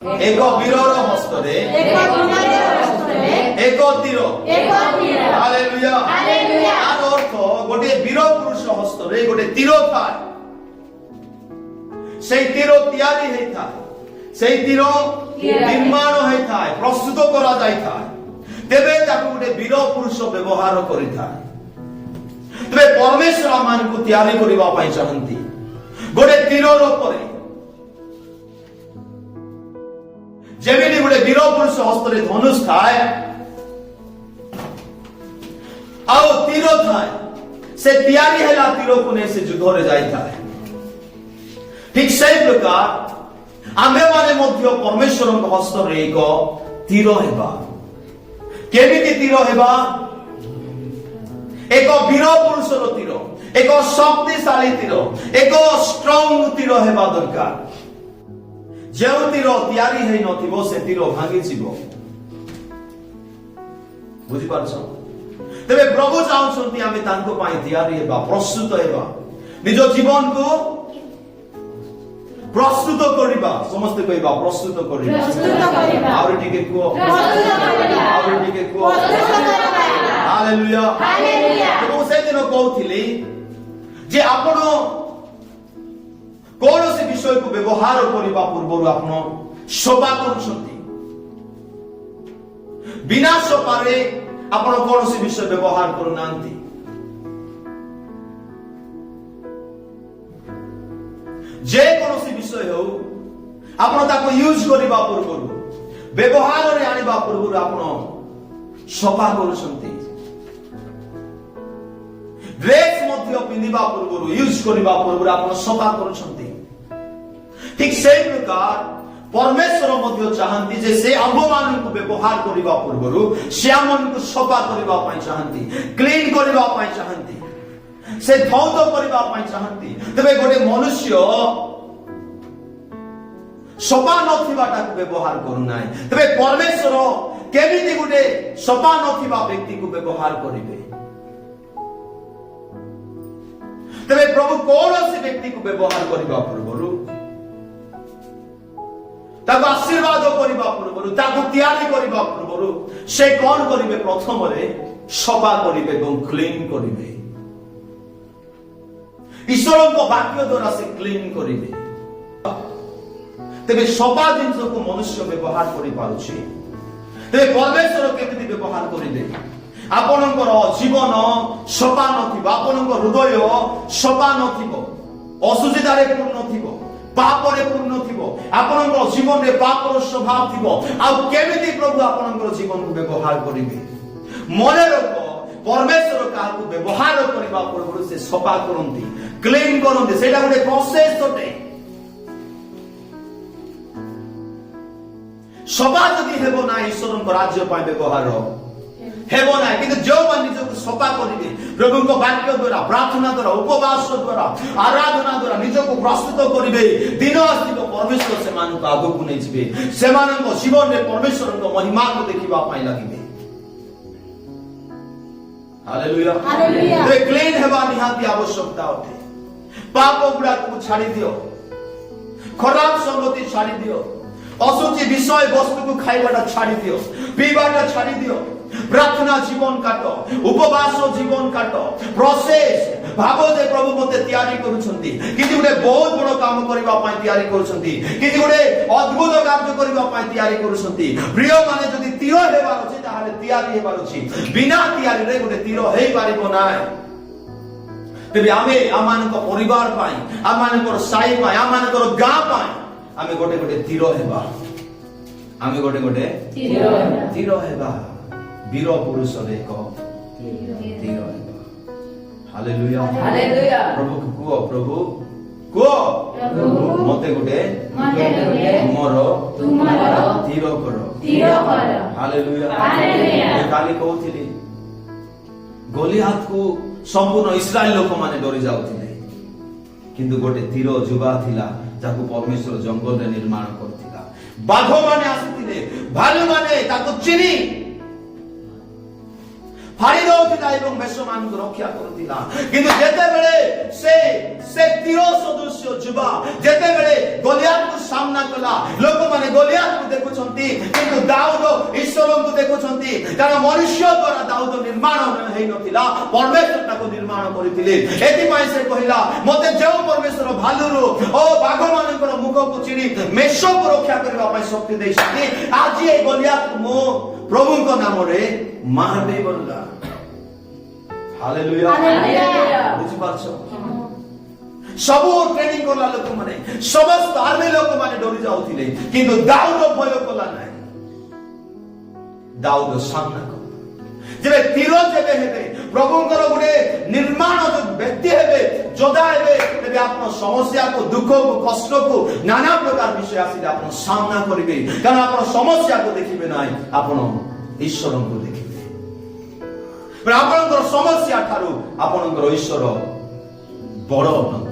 एक वीरर हस्तरे एक तीर हालेलुया तार अर्थ गोटे वीर पुरुष हस्तरे गोटे तीर थाए सेई तीर तैयारी हेइथाय सेई तीर निर्माण हेइथाय प्रस्तुत करा जाइथाय तेबे ताकु गोटे वीर पुरुष व्यवहार करिथाय तेबे परमेश्वर आमानकु तैयारी करिबा पई चाहंती गोटे तीरर उपरे जेमिति गोटे वीर पुरुष हस्तरे धनुष थाए आउ तीर थाए से तैयारी हेला तीर को ने से युद्ध रे जाई थाए ठीक सेई प्रकार आमे माने मध्य परमेश्वर हस्त रे एक तीर हेबा केमिति तीर हेबा एक वीर पुरुष रो तीर एक शक्तिशाली तीर एक स्ट्रांग तीर हेबा दरकार जो तीर तैयारी है नथिबो से तीर भांगी जीवो बुझी पारछ तबे प्रभु चाहउछंती आमे तांको पाई तैयारी हेबा प्रस्तुत हेबा निज जीवन को प्रस्तुत करिबा समस्त कहबा प्रस्तुत करिबा आउर टिके को आउर टिके को हालेलुया हालेलुया तो से दिन कहउथिली जे आपण कौन से विषय को व्यवहार करने पूर्व आपण सभा करुछंती बिना सभारे आपण कौन से विषय व्यवहार करूनांती जे कौन से विषय हो आपण ताको यूज करबा पूर्व व्यवहार रे आनिबा पूर्व आपण सभा करुछंती ड्रेस मध्य पिंदिबा पूर्व यूज करबा पूर्व आपण सभा करुछंती ठीक सेई प्रकार परमेश्वर मध्य चाहंती जे से आम्भमान को व्यवहार करबा पूर्व से आमन को सफा करबा पई चाहंती क्लीन करबा पई चाहंती से धौत करबा पई चाहंती तबे गोटे मनुष्य सफा नथिबाटा को व्यवहार करू नाही तबे परमेश्वर केमिति गोटे सफा नथिबा व्यक्ति को व्यवहार करिवे तबे प्रभु कौन से व्यक्ति को व्यवहार करबा पूर्व ताको आशीर्वाद करबा पूर्व ताको तैयारी करबा पूर्व से कौन करिवे प्रथम रे सफा करिवे एवं क्लीन करिवे ईश्वर को वाक्य द्वारा से क्लीन करिवे तबे सफा जिंस को मनुष्य व्यवहार करि पारुछि तबे परमेश्वर केमिति व्यवहार करिवे आपनकर जीवन सफा नथिबो आपनकर हृदय सफा नथिबो असुचितारे पूर्ण थिबो पापरे पूर्ण थिबो आपनकर जीवन रे पापर स्वभाव थिबो आ केमिति प्रभु आपनकर जीवन को व्यवहार करिवे मने रख परमेश्वर का को व्यवहार करबा पूर्व से सफा करंती क्लीन करंती सेटा गोटे प्रोसेस तोटे सफा जदि हेबो ना ईश्वर को राज्य पाए व्यवहार हेबो ना किंतु जो मन निज को सफा करिवे प्रभु को वाक्य द्वारा प्रार्थना द्वारा उपवास द्वारा आराधना द्वारा निज को प्रस्तुत करिवे दिन आस्तिक परमेश्वर से मान को आगु को नै जिवे से मान को जीवन रे परमेश्वर को महिमा को देखिबा पाई लागिवे हालेलुया हालेलुया तो क्लीन हेबा निहाती आवश्यकता होते पाप गुडा को छाड़ी दियो खराब संगति छाड़ी दियो असुचि विषय वस्तु को खाइबाटा छाड़ी दियो पीबाटा छाड़ी दियो प्रार्थना जीवन काटो उपवास जीवन काटो प्रोसेस भाबो जे प्रभु मते तैयारी करूछंती किछि गुटे बहुत बड़ काम करबा पई तैयारी करूछंती किछि गुटे अद्भुत कार्य करबा पई तैयारी करूछंती प्रिय माने जदि तीर हेबार अछि ताहाले तैयारी हेबार अछि बिना तैयारी रे गुटे तीर हेइ पारिबो नाय तेबे आमे आमानक परिवार पई आमानकर साई पई आमानकर गां पई आमे गोटे गोटे तीर हेबा आमे गोटे गोटे तीर हेबा वीर पुरुष एक तीर हेबा हालेलुया हालेलुया प्रभु को प्रभु मते गोटे तुमरो तीर करो हालेलुया हालेलुया काली कहउथिली गोलियात को संपूर्ण इस्राएल लोक माने डरी जाउथिले किंतु गोटे तीर जुबा थिला जाको परमेश्वर जंगल रे निर्माण करथिला बाघ माने आसीथिले भालू माने ताको चिनी फाड़ी दौला एवं बेश मान रक्षा करुला किंतु जेते बेले से तीर सदृश जुबा जेते बेले गोलियात को सामना कला लोक माने गोलियात को देखुछंती किंतु दाऊद ईश्वर को देखुछंती कारण मनुष्य द्वारा दाऊद निर्माण हेई नथिला परमेश्वर ताको निर्माण करिथिले एति पय से कहिला मते जो परमेश्वर भालुरो ओ बाघ मानकर मुख को चिड़ी मेष को रक्षा करबा पय शक्ति देइछथि आज ए गोलियात मो प्रभु को नाम रे मार दे बोलला हालेलुया हालेलुया बुझि पाछो सब ट्रेनिंग करला लोक माने समस्त आर्मी लोक माने डरी जाउथिले किंतु दाऊद भय कला नै दाऊद सामना कर जेबे तीर जेबे हेबे प्रभुंकर गुडे निर्माण जो व्यक्ति हेबे जोधा हेबे तेबे आपन समस्या को दुख को कष्ट को नाना प्रकार विषय आसी आपन सामना करिवे कारण आपन समस्या को देखिबे नै आपन ईश्वर को देखिबे पर आपनकर समस्या थारु आपनकर ईश्वर बड़